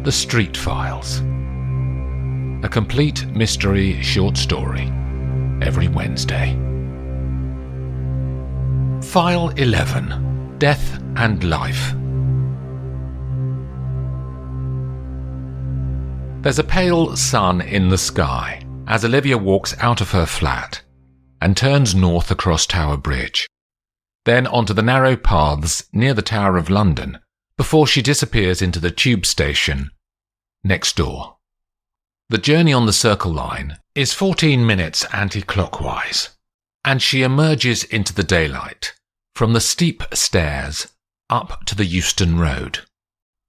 The Street Files. A complete mystery short story every Wednesday. File 11. Death and Life. There's a pale sun in the sky as Olivia walks out of her flat and turns north across Tower Bridge, then onto the narrow paths near the Tower of London before she disappears into the tube station next door. The journey on the Circle Line is 14 minutes anti-clockwise, and she emerges into the daylight from the steep stairs up to the Euston Road.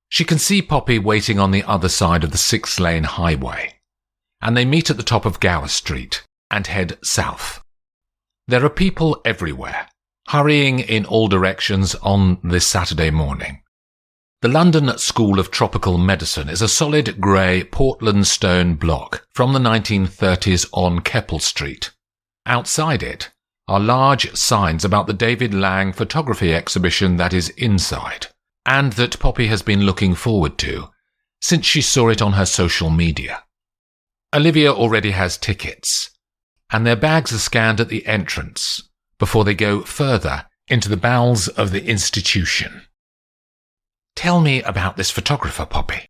She can see Poppy waiting on the other side of the 6-lane highway, and they meet at the top of Gower Street and head south. There are people everywhere, hurrying in all directions on this Saturday morning. The London School of Tropical Medicine is a solid grey Portland stone block from the 1930s on Keppel Street. Outside it are large signs about the David Lang photography exhibition that is inside, and that Poppy has been looking forward to since she saw it on her social media. Olivia already has tickets, and their bags are scanned at the entrance before they go further into the bowels of the institution. Tell me about this photographer, Poppy.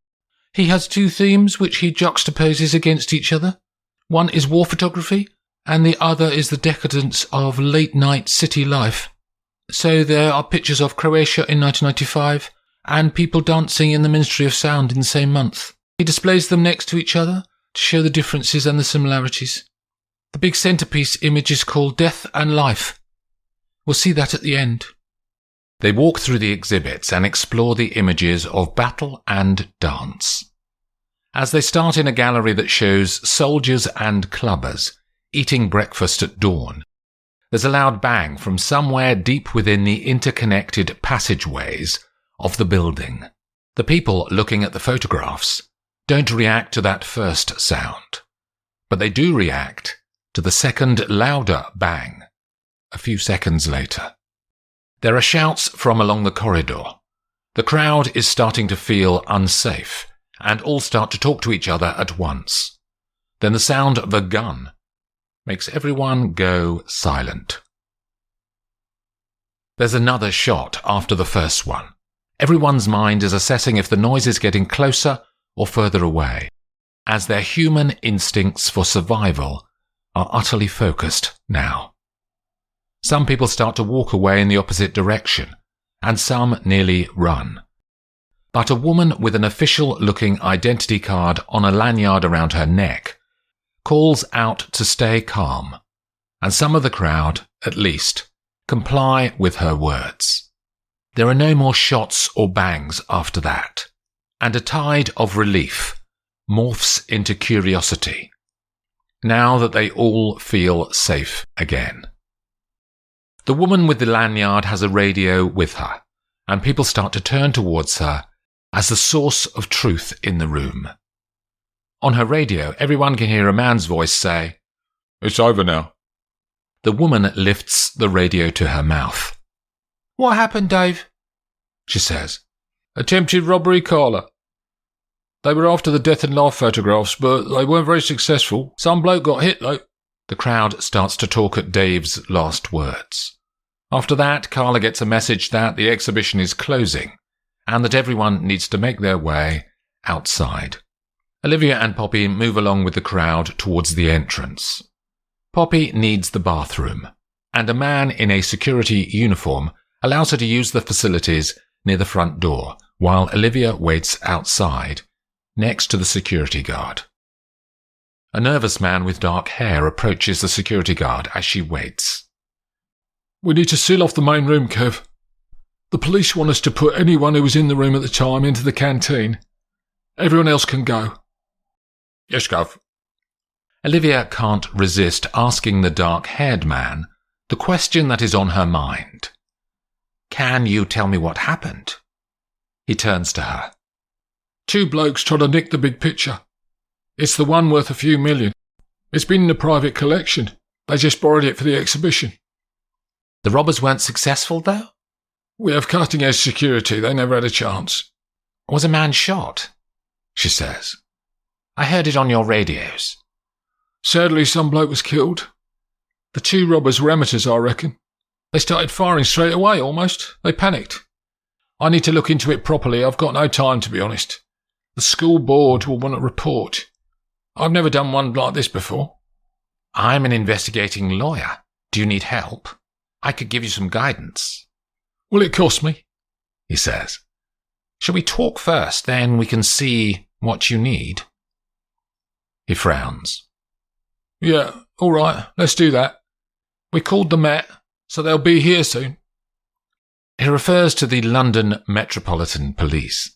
He has two themes which he juxtaposes against each other. One is war photography, and the other is the decadence of late-night city life. So there are pictures of Croatia in 1995, and people dancing in the Ministry of Sound in the same month. He displays them next to each other to show the differences and the similarities. The big centrepiece image is called Death and Life. We'll see that at the end. They walk through the exhibits and explore the images of battle and dance. As they start in a gallery that shows soldiers and clubbers eating breakfast at dawn, there's a loud bang from somewhere deep within the interconnected passageways of the building. The people looking at the photographs don't react to that first sound, but they do react to the second, louder bang a few seconds later. There are shouts from along the corridor. The crowd is starting to feel unsafe, and all start to talk to each other at once. Then the sound of a gun makes everyone go silent. There's another shot after the first one. Everyone's mind is assessing if the noise is getting closer or further away, as their human instincts for survival are utterly focused now. Some people start to walk away in the opposite direction, and some nearly run. But a woman with an official-looking identity card on a lanyard around her neck calls out to stay calm, and some of the crowd, at least, comply with her words. There are no more shots or bangs after that, and a tide of relief morphs into curiosity, now that they all feel safe again. The woman with the lanyard has a radio with her, and people start to turn towards her as the source of truth in the room. On her radio, everyone can hear a man's voice say, "It's over now." The woman lifts the radio to her mouth. "What happened, Dave?" she says. "Attempted robbery, Carla. They were after the Death and Life photographs, but they weren't very successful. Some bloke got hit, though." The crowd starts to talk at Dave's last words. After that, Carla gets a message that the exhibition is closing and that everyone needs to make their way outside. Olivia and Poppy move along with the crowd towards the entrance. Poppy needs the bathroom, and a man in a security uniform allows her to use the facilities near the front door, while Olivia waits outside, next to the security guard. A nervous man with dark hair approaches the security guard as she waits. "We need to seal off the main room, Kev. The police want us to put anyone who was in the room at the time into the canteen. Everyone else can go." "Yes, Gov." Olivia can't resist asking the dark-haired man the question that is on her mind. "Can you tell me what happened?" He turns to her. "Two blokes tried to nick the big picture. It's the one worth a few million. It's been in a private collection. They just borrowed it for the exhibition." "The robbers weren't successful, though?" "We have cutting-edge security. They never had a chance." "Was a man shot?" she says. I heard it on your radios. Sadly, some bloke was killed. The 2 robbers were amateurs, I reckon. They started firing straight away, almost. They panicked. I need to look into it properly. I've got no time, to be honest. The school board will want a report. I've never done one like this before. I'm an investigating lawyer. Do you need help? I could give you some guidance. Will it cost me? He says. Shall we talk first, then we can see what you need? He frowns. Yeah, all right, let's do that. We called the Met, so they'll be here soon. He refers to the London Metropolitan Police.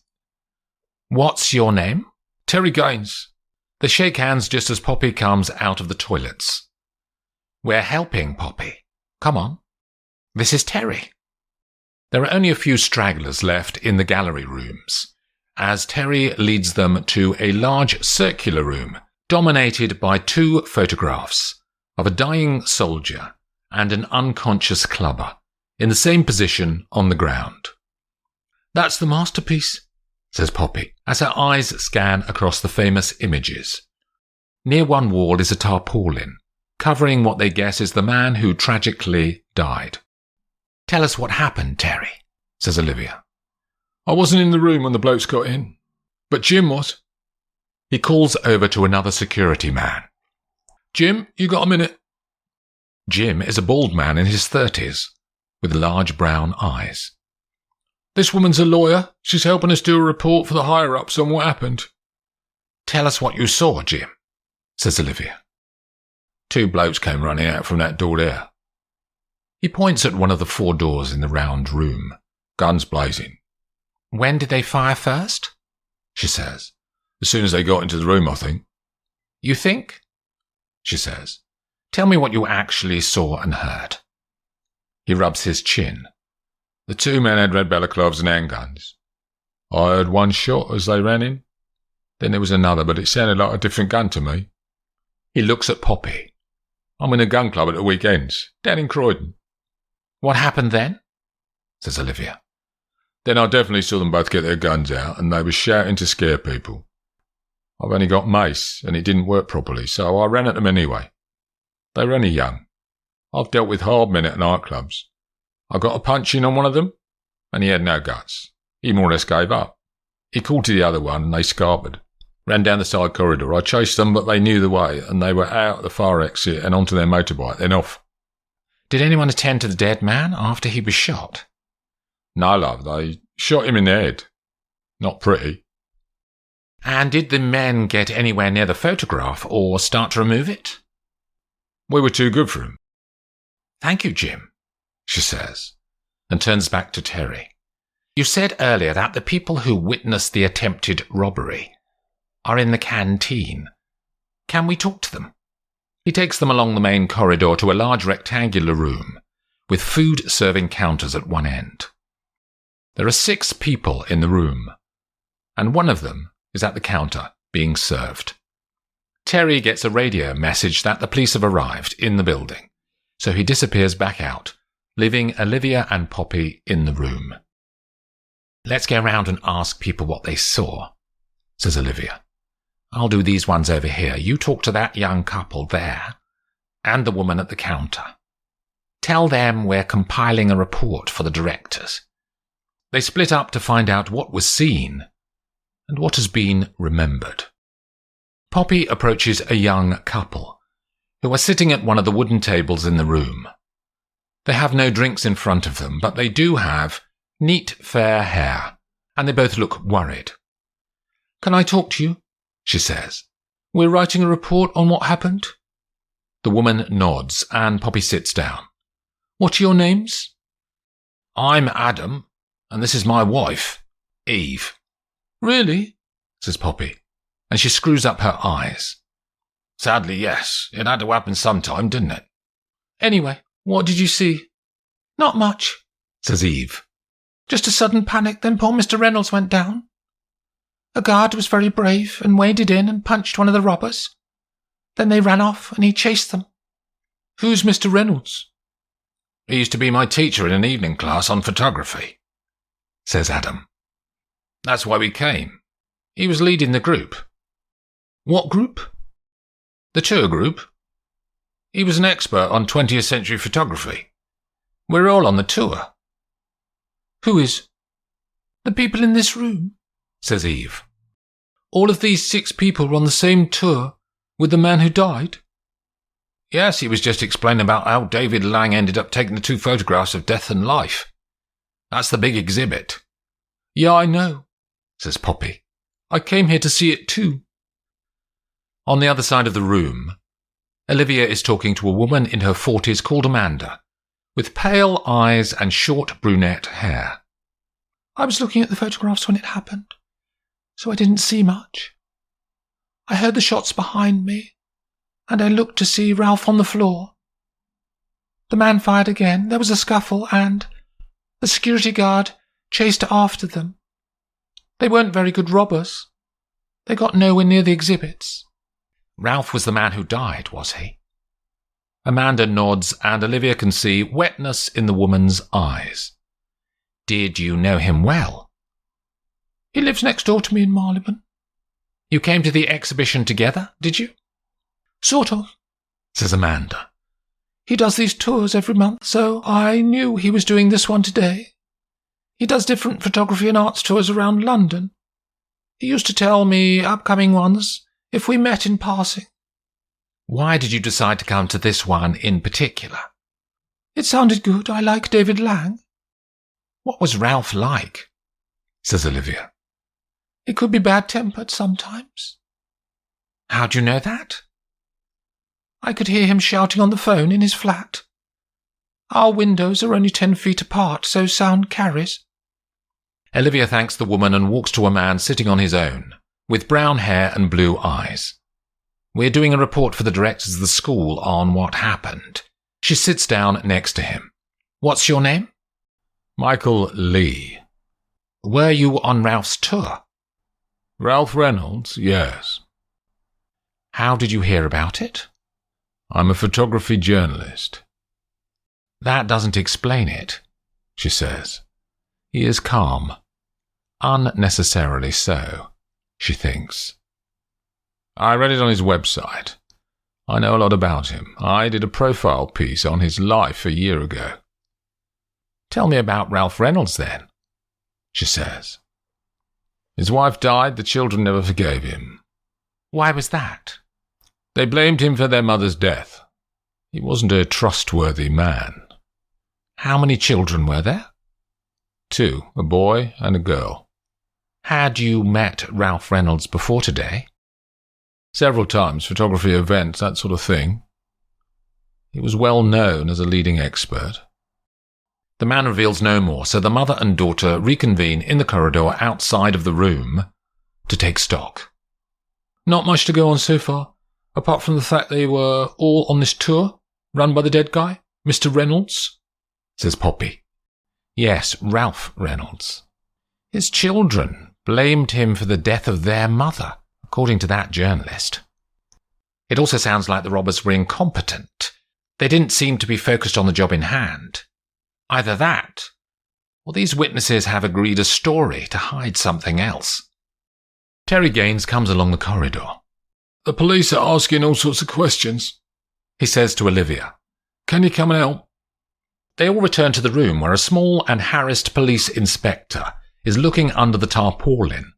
What's your name? Terry Gaines. They shake hands just as Poppy comes out of the toilets. We're helping, Poppy. Come on. This is Terry. There are only a few stragglers left in the gallery rooms, as Terry leads them to a large circular room dominated by 2 photographs of a dying soldier and an unconscious clubber in the same position on the ground. That's the masterpiece, says Poppy, as her eyes scan across the famous images. Near one wall is a tarpaulin, covering what they guess is the man who tragically died. Tell us what happened, Terry, says Olivia. I wasn't in the room when the blokes got in, but Jim was. He calls over to another security man. Jim, you got a minute? Jim is a bald man in his 30s, with large brown eyes. This woman's a lawyer. She's helping us do a report for the higher-ups on what happened. Tell us what you saw, Jim, says Olivia. 2 blokes came running out from that door there. He points at one of the 4 doors in the round room, guns blazing. When did they fire first? She says. As soon as they got into the room, I think. You think? She says. Tell me what you actually saw and heard. He rubs his chin. The 2 men had red balaclavas and handguns. I heard one shot as they ran in. Then there was another, but it sounded like a different gun to me. He looks at Poppy. I'm in a gun club at the weekends, down in Croydon. What happened then? Says Olivia. Then I definitely saw them both get their guns out, and they were shouting to scare people. I've only got mace, and it didn't work properly, so I ran at them anyway. They were only young. I've dealt with hard men at nightclubs. I got a punch in on one of them, and he had no guts. He more or less gave up. He called to the other one, and they scarpered. Ran down the side corridor. I chased them, but they knew the way, and they were out the far exit and onto their motorbike, then off. Did anyone attend to the dead man after he was shot? No, love, they shot him in the head. Not pretty. And did the men get anywhere near the photograph or start to remove it? We were too good for him. Thank you, Jim, she says, and turns back to Terry. You said earlier that the people who witnessed the attempted robbery are in the canteen. Can we talk to them? He takes them along the main corridor to a large rectangular room with food-serving counters at one end. There are 6 people in the room, and one of them is at the counter being served. Terry gets a radio message that the police have arrived in the building, so he disappears back out, leaving Olivia and Poppy in the room. Let's go round and ask people what they saw, says Olivia. I'll do these ones over here. You talk to that young couple there, and the woman at the counter. Tell them we're compiling a report for the directors. They split up to find out what was seen and what has been remembered. Poppy approaches a young couple who are sitting at one of the wooden tables in the room. They have no drinks in front of them, but they do have neat, fair hair, and they both look worried. Can I talk to you? She says. We're writing a report on what happened. The woman nods, and Poppy sits down. What are your names? I'm Adam, and this is my wife, Eve. Really? Says Poppy, and she screws up her eyes. Sadly, yes. It had to happen sometime, didn't it? Anyway, what did you see? Not much, says Eve. Just a sudden panic, then poor Mr. Reynolds went down. A guard was very brave and waded in and punched one of the robbers. Then they ran off and he chased them. Who's Mr. Reynolds? He used to be my teacher in an evening class on photography, says Adam. That's why we came. He was leading the group. What group? The tour group. He was an expert on 20th century photography. We're all on the tour. Who is? The people in this room, says Eve. All of these 6 people were on the same tour with the man who died? Yes, he was just explaining about how David Lang ended up taking the 2 photographs of death and life. That's the big exhibit. Yeah, I know, says Poppy. I came here to see it too. On the other side of the room, Olivia is talking to a woman in her 40s called Amanda, with pale eyes and short brunette hair. I was looking at the photographs when it happened, so I didn't see much. I heard the shots behind me, and I looked to see Ralph on the floor. The man fired again, there was a scuffle, and the security guard chased after them. They weren't very good robbers. They got nowhere near the exhibits. Ralph was the man who died, was he? Amanda nods, and Olivia can see wetness in the woman's eyes. Did you know him well? He lives next door to me in Marylebone. You came to the exhibition together, did you? Sort of, says Amanda. He does these tours every month, so I knew he was doing this one today. He does different photography and arts tours around London. He used to tell me upcoming ones if we met in passing. Why did you decide to come to this one in particular? It sounded good. I like David Lang. What was Ralph like? Says Olivia. He could be bad-tempered sometimes. How do you know that? I could hear him shouting on the phone in his flat. Our windows are only 10 feet apart, so sound carries. Olivia thanks the woman and walks to a man sitting on his own, with brown hair and blue eyes. We're doing a report for the directors of the school on what happened. She sits down next to him. What's your name? Michael Lee. Were you on Ralph's tour? Ralph Reynolds, yes. How did you hear about it? I'm a photography journalist. That doesn't explain it, she says. He is calm. Unnecessarily so, she thinks. I read it on his website. I know a lot about him. I did a profile piece on his life a year ago. Tell me about Ralph Reynolds, then, she says. His wife died. The children never forgave him. Why was that? They blamed him for their mother's death. He wasn't a trustworthy man. How many children were there? 2, a boy and a girl. Had you met Ralph Reynolds before today? Several times, photography events, that sort of thing. He was well known as a leading expert. The man reveals no more, so the mother and daughter reconvene in the corridor outside of the room to take stock. Not much to go on so far, apart from the fact they were all on this tour, run by the dead guy, Mr. Reynolds, says Poppy. Yes, Ralph Reynolds. His children blamed him for the death of their mother, according to that journalist. It also sounds like the robbers were incompetent. They didn't seem to be focused on the job in hand. Either that, or these witnesses have agreed a story to hide something else. Terry Gaines comes along the corridor. The police are asking all sorts of questions, he says to Olivia. Can you come and help? They all return to the room where a small and harassed police inspector is looking under the tarpaulin,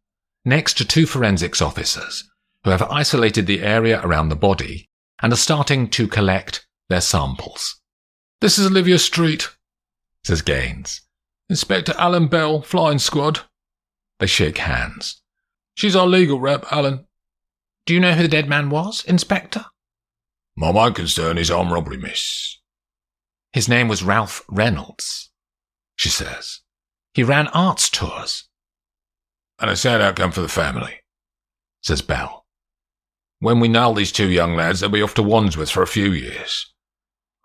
next to 2 forensics officers who have isolated the area around the body and are starting to collect their samples. This is Olivia Street, says Gaines. Inspector Alan Bell, flying squad. They shake hands. She's our legal rep, Alan. Do you know who the dead man was, Inspector? My main concern is armed robbery, miss. His name was Ralph Reynolds, she says. He ran arts tours. And a sad outcome for the family, says Bell. When we nail these 2 young lads, they'll be off to Wandsworth for a few years.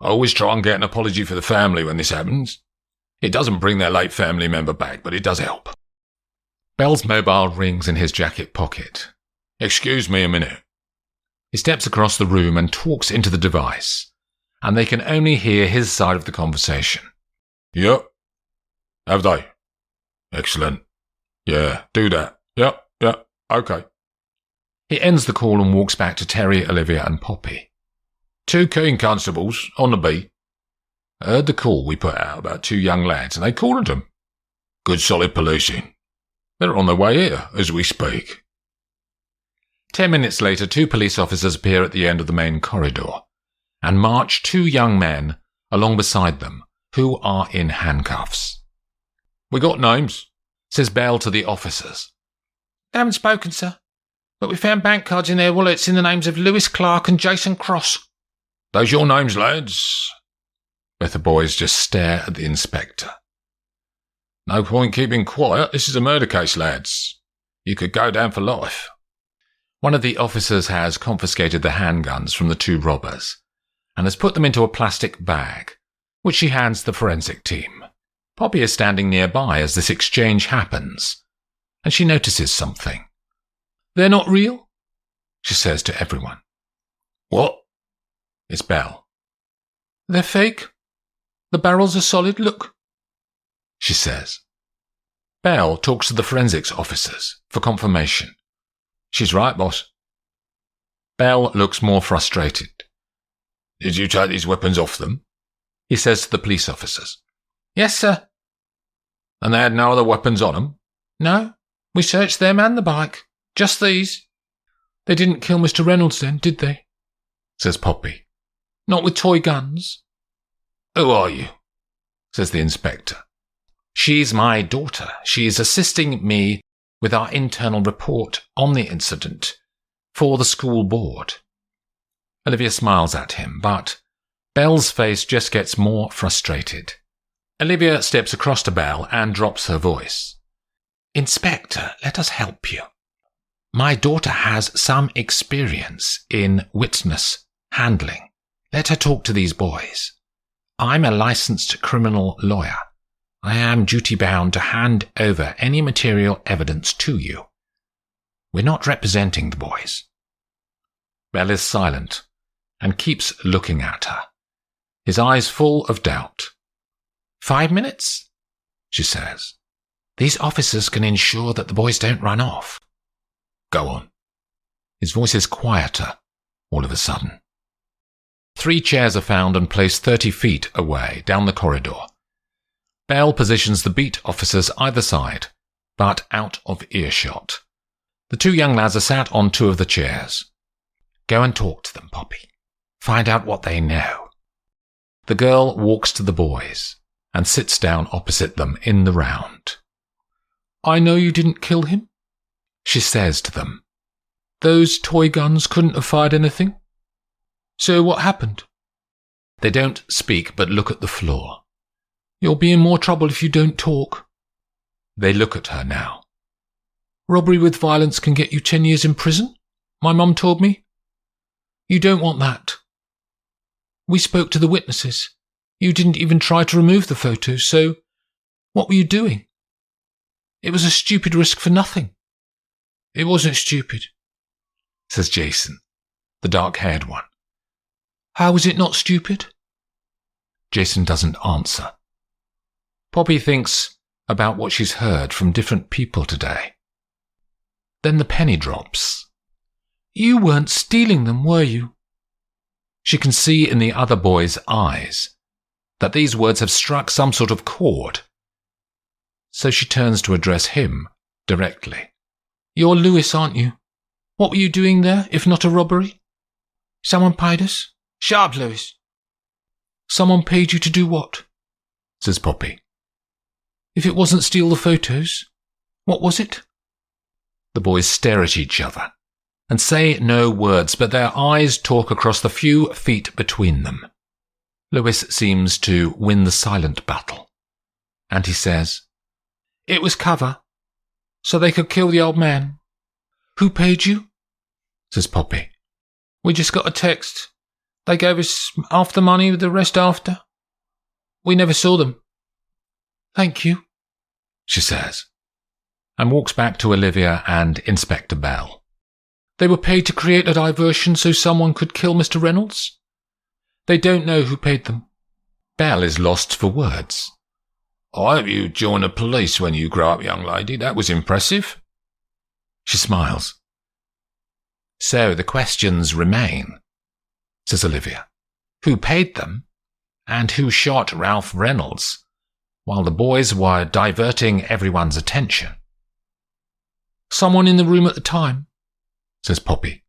I always try and get an apology for the family when this happens. It doesn't bring their late family member back, but it does help. Bell's mobile rings in his jacket pocket. Excuse me a minute. He steps across the room and talks into the device, and they can only hear his side of the conversation. Yep. Have they? Excellent. Yeah, do that. Yep. OK. He ends the call and walks back to Terry, Olivia and Poppy. 2 keen constables on the beat. I heard the call we put out about 2 young lads and they cornered them. Good solid policing. They're on their way here as we speak. 10 minutes later, 2 police officers appear at the end of the main corridor and march 2 young men along beside them, who are in handcuffs. We got names, says Bell to the officers. They haven't spoken, sir, but we found bank cards in their wallets in the names of Lewis Clark and Jason Cross. Those your names, lads? Both the boys just stare at the inspector. No point keeping quiet. This is a murder case, lads. You could go down for life. One of the officers has confiscated the handguns from the 2 robbers and has put them into a plastic bag, which she hands the forensic team. Poppy is standing nearby as this exchange happens, and she notices something. They're not real, she says to everyone. What? It's Belle. They're fake. The barrels are solid, look, she says. Belle talks to the forensics officers for confirmation. She's right, boss. Belle looks more frustrated. Did you take these weapons off them? He says to the police officers. Yes, sir. And they had no other weapons on them? No. We searched them and the bike. Just these. They didn't kill Mr. Reynolds then, did they? Says Poppy. Not with toy guns. Who are you? Says the inspector. She's my daughter. She is assisting me with our internal report on the incident for the school board. Olivia smiles at him, but Belle's face just gets more frustrated. Olivia steps across to Belle and drops her voice. Inspector, let us help you. My daughter has some experience in witness handling. Let her talk to these boys. I'm a licensed criminal lawyer. I am duty-bound to hand over any material evidence to you. We're not representing the boys. Belle is silent and keeps looking at her, his eyes full of doubt. 5 minutes, she says. These officers can ensure that the boys don't run off. Go on. His voice is quieter all of a sudden. 3 chairs are found and placed 30 feet away down the corridor. Belle positions the beat officers either side, but out of earshot. The 2 young lads are sat on 2 of the chairs. Go and talk to them, Poppy. Find out what they know. The girl walks to the boys and sits down opposite them in the round. I know you didn't kill him, she says to them. Those toy guns couldn't have fired anything. So what happened? They don't speak but look at the floor. You'll be in more trouble if you don't talk. They look at her now. Robbery with violence can get you 10 years in prison, my mum told me. You don't want that. We spoke to the witnesses. You didn't even try to remove the photos, so what were you doing? It was a stupid risk for nothing. It wasn't stupid, says Jason, the dark-haired one. How was it not stupid? Jason doesn't answer. Poppy thinks about what she's heard from different people today. Then the penny drops. You weren't stealing them, were you? She can see in the other boy's eyes that these words have struck some sort of chord. So she turns to address him directly. You're Lewis, aren't you? What were you doing there, if not a robbery? Someone paid us? Shut up, Lewis. Someone paid you to do what? Says Poppy. If it wasn't steal the photos, what was it? The boys stare at each other and say no words, but their eyes talk across the few feet between them. Lewis seems to win the silent battle, and he says, It was cover, so they could kill the old man. Who paid you? Says Poppy. We just got a text. They gave us half the money with the rest after. We never saw them. Thank you, she says, and walks back to Olivia and Inspector Bell. They were paid to create a diversion so someone could kill Mr. Reynolds? They don't know who paid them. Bell is lost for words. I hope you join the police when you grow up, young lady. That was impressive. She smiles. So the questions remain, says Olivia. Who paid them? And who shot Ralph Reynolds while the boys were diverting everyone's attention? Someone in the room at the time, says Poppy.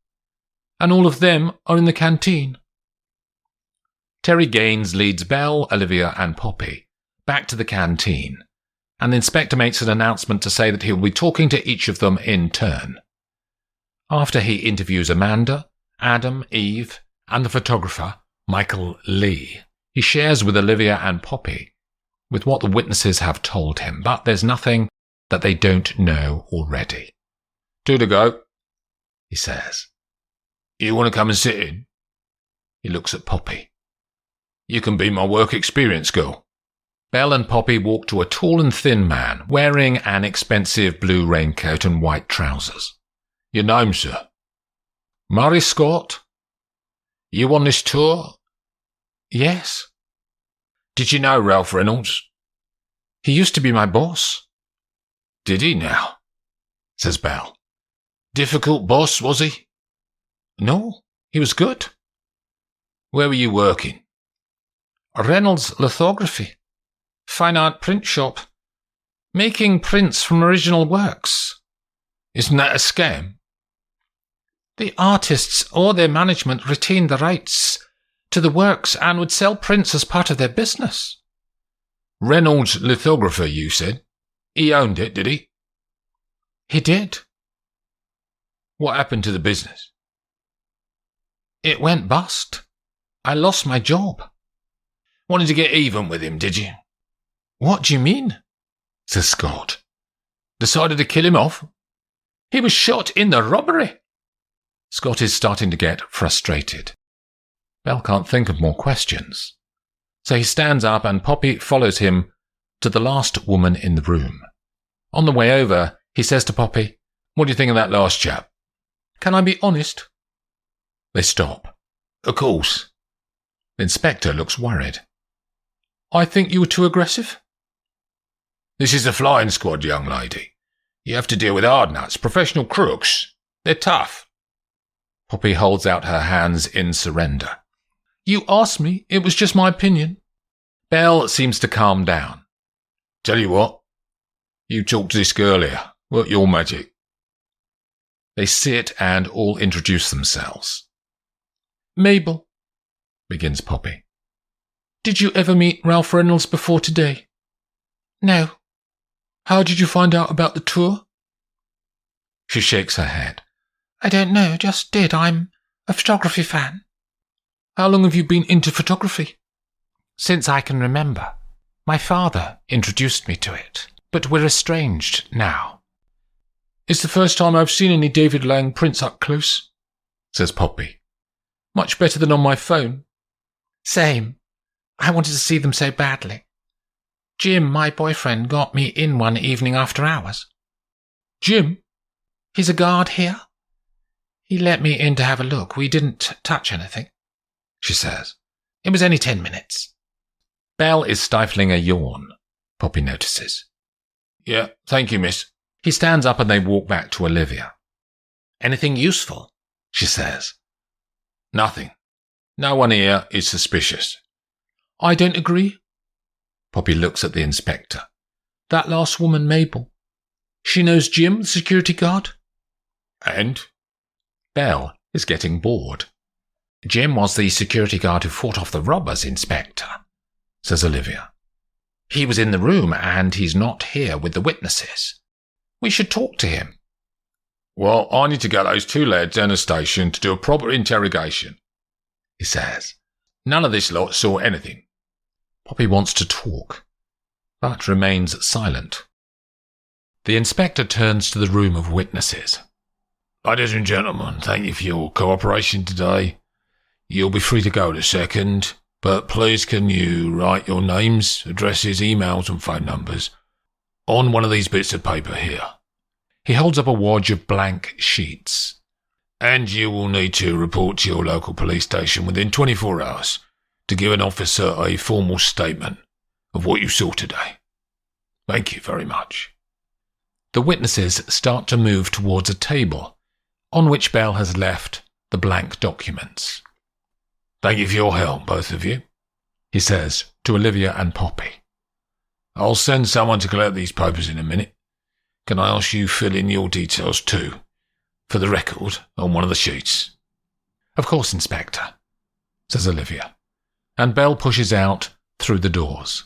And all of them are in the canteen. Terry Gaines leads Belle, Olivia and Poppy back to the canteen, and the inspector makes an announcement to say that he will be talking to each of them in turn. After he interviews Amanda, Adam, Eve, and the photographer, Michael Lee, he shares with Olivia and Poppy with what the witnesses have told him, but there's nothing that they don't know already. 2 to go, he says. You want to come and sit in? He looks at Poppy. You can be my work experience girl. Belle and Poppy walk to a tall and thin man wearing an expensive blue raincoat and white trousers. Your name, sir? Murray Scott. You on this tour? Yes. Did you know Ralph Reynolds? He used to be my boss. Did he now? Says Belle. Difficult boss, was he? No, he was good. Where were you working? Reynolds Lithography. Fine art print shop. Making prints from original works. Isn't that a scam? The artists or their management retained the rights to the works and would sell prints as part of their business. Reynolds Lithography, you said? He owned it, did he? He did. What happened to the business? It went bust. I lost my job. Wanted to get even with him, did you? What do you mean? Says Scott. Decided to kill him off? He was shot in the robbery. Scott is starting to get frustrated. Belle can't think of more questions. So he stands up and Poppy follows him to the last woman in the room. On the way over, he says to Poppy, "What do you think of that last chap?" Can I be honest? They stop. Of course. The inspector looks worried. I think you were too aggressive. This is the flying squad, young lady. You have to deal with hard nuts, professional crooks. They're tough. Poppy holds out her hands in surrender. You asked me. It was just my opinion. Belle seems to calm down. Tell you what. You talked to this girl here. Work your magic. They sit and all introduce themselves. Mabel, begins Poppy. Did you ever meet Ralph Reynolds before today? No. How did you find out about the tour? She shakes her head. I don't know, just did. I'm a photography fan. How long have you been into photography? Since I can remember. My father introduced me to it, but we're estranged now. It's the first time I've seen any David Lang prints up close, says Poppy. Much better than on my phone. Same. I wanted to see them so badly. Jim, my boyfriend, got me in one evening after hours. Jim? He's a guard here. He let me in to have a look. We didn't touch anything, she says. It was only 10 minutes. Belle is stifling a yawn, Poppy notices. Yeah, thank you, miss. He stands up and they walk back to Olivia. Anything useful? She says. Nothing. No one here is suspicious. I don't agree. Poppy looks at the inspector. That last woman, Mabel. She knows Jim, the security guard? And? Belle is getting bored. Jim was the security guard who fought off the robbers, Inspector, says Olivia. He was in the room and he's not here with the witnesses. We should talk to him. Well, I need to get those 2 lads down the station to do a proper interrogation, he says. None of this lot saw anything. Poppy wants to talk, but remains silent. The inspector turns to the room of witnesses. Ladies and gentlemen, thank you for your cooperation today. You'll be free to go in a second, but please can you write your names, addresses, emails and phone numbers on one of these bits of paper here. He holds up a wad of blank sheets. And you will need to report to your local police station within 24 hours to give an officer a formal statement of what you saw today. Thank you very much. The witnesses start to move towards a table on which Bell has left the blank documents. "Thank you for your help, both of you," he says to Olivia and Poppy. "I'll send someone to collect these papers in a minute. Can I ask you fill in your details too, for the record, on one of the sheets?" "Of course, Inspector," says Olivia, and Bell pushes out through the doors.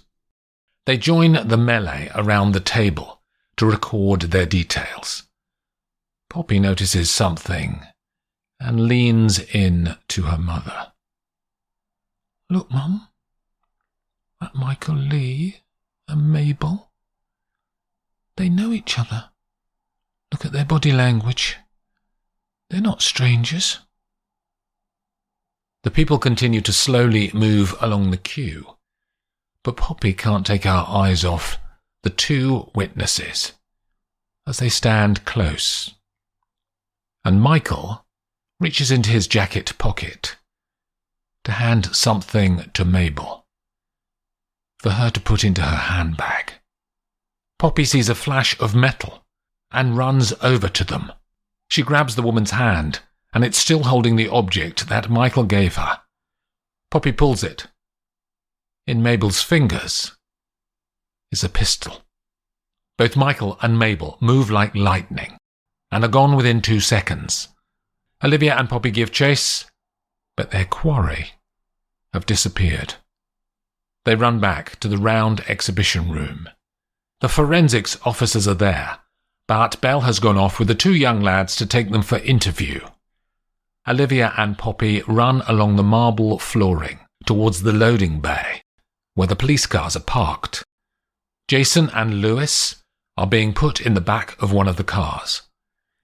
They join the melee around the table to record their details. Poppy notices something and leans in to her mother. "Look, Mum, at Michael Lee and Mabel. They know each other. Look at their body language. They're not strangers." The people continue to slowly move along the queue, but Poppy can't take her eyes off the two witnesses as they stand close. And Michael reaches into his jacket pocket to hand something to Mabel, for her to put into her handbag. Poppy sees a flash of metal and runs over to them. She grabs the woman's hand, and it's still holding the object that Michael gave her. Poppy pulls it. In Mabel's fingers is a pistol. Both Michael and Mabel move like lightning and are gone within 2 seconds. Olivia and Poppy give chase, but their quarry have disappeared. They run back to the round exhibition room. The forensics officers are there, but Bell has gone off with the 2 young lads to take them for interview. Olivia and Poppy run along the marble flooring towards the loading bay, where the police cars are parked. Jason and Lewis are being put in the back of one of the cars.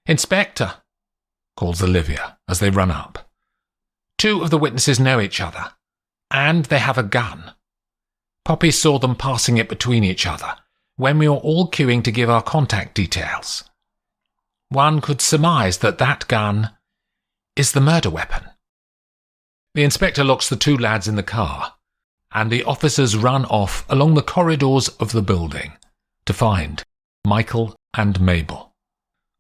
"Inspector," calls Olivia as they run up. "2 of the witnesses know each other, and they have a gun. Poppy saw them passing it between each other when we were all queuing to give our contact details. One could surmise that that gun is the murder weapon." The inspector locks the 2 lads in the car, and the officers run off along the corridors of the building to find Michael and Mabel.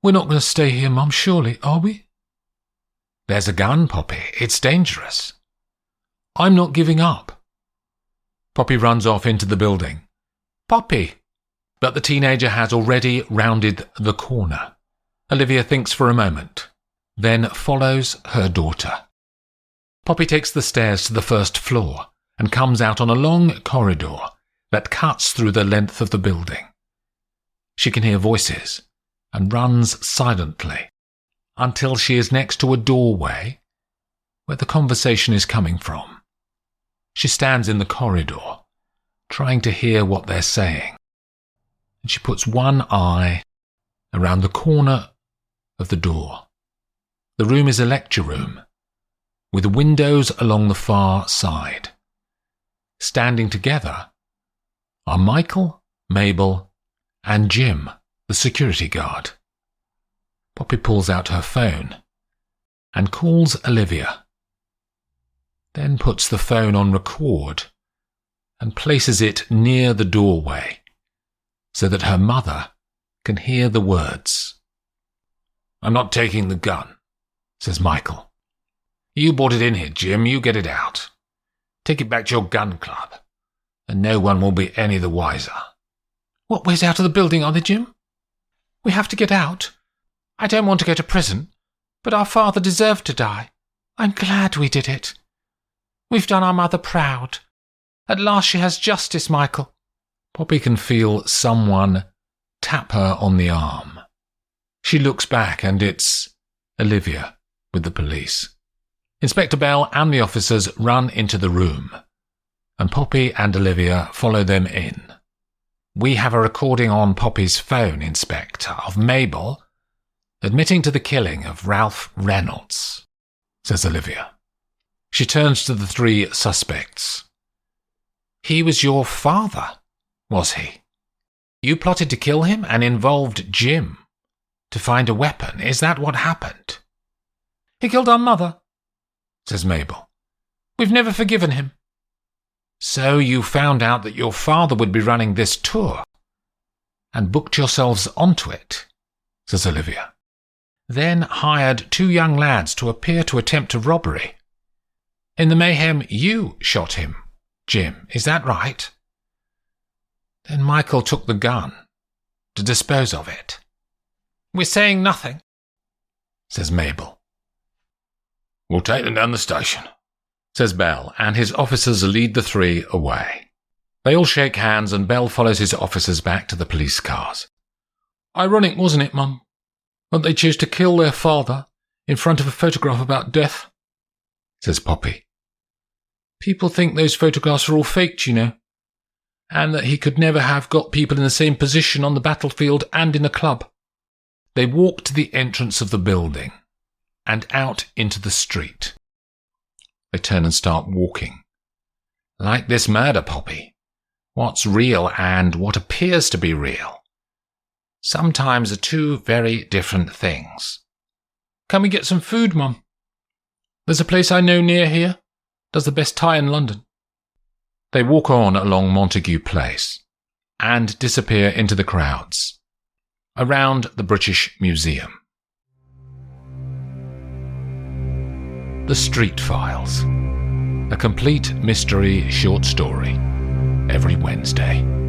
"We're not going to stay here, Mum, surely, are we?" "There's a gun, Poppy. It's dangerous." "I'm not giving up." Poppy runs off into the building. "Poppy!" But the teenager has already rounded the corner. Olivia thinks for a moment, then follows her daughter. Poppy takes the stairs to the first floor and comes out on a long corridor that cuts through the length of the building. She can hear voices and runs silently until she is next to a doorway where the conversation is coming from. She stands in the corridor, trying to hear what they're saying, and she puts one eye around the corner of the door. The room is a lecture room, with windows along the far side. Standing together are Michael, Mabel, and Jim, the security guard. Poppy pulls out her phone and calls Olivia, then puts the phone on record and places it near the doorway so that her mother can hear the words. "I'm not taking the gun," says Michael. "You brought it in here, Jim. You get it out. Take it back to your gun club, and no one will be any the wiser." "What way's out of the building, are they, Jim?" "We have to get out. I don't want to go to prison, but our father deserved to die. I'm glad we did it. We've done our mother proud. At last she has justice, Michael." Poppy can feel someone tap her on the arm. She looks back, and it's Olivia with the police. Inspector Bell and the officers run into the room, and Poppy and Olivia follow them in. "We have a recording on Poppy's phone, Inspector, of Mabel admitting to the killing of Ralph Reynolds," says Olivia. She turns to the 3 suspects. "He was your father, was he? You plotted to kill him and involved Jim to find a weapon. Is that what happened?" "He killed our mother," says Mabel. "We've never forgiven him." "So you found out that your father would be running this tour and booked yourselves onto it, says Olivia. Then hired 2 young lads to appear to attempt a robbery. In the mayhem, you shot him, Jim, is that right? Then Michael took the gun to dispose of it. We're saying nothing, says Mabel. We'll take them down the station, says Bell, and his officers lead the 3 away. They all shake hands and Bell follows his officers back to the police cars. Ironic, wasn't it, Mum? That they chose to kill their father in front of a photograph about death, says Poppy. People think those photographs are all faked, you know, and that he could never have got people in the same position on the battlefield and in a club. They walk to the entrance of the building and out into the street. They turn and start walking. Like this murder, Poppy. What's real and what appears to be real sometimes are 2 very different things. Can we get some food, Mum? There's a place I know near here. Does the best Thai in London. They walk on along Montague Place and disappear into the crowds around the British Museum. The Street Files, a complete mystery short story every Wednesday.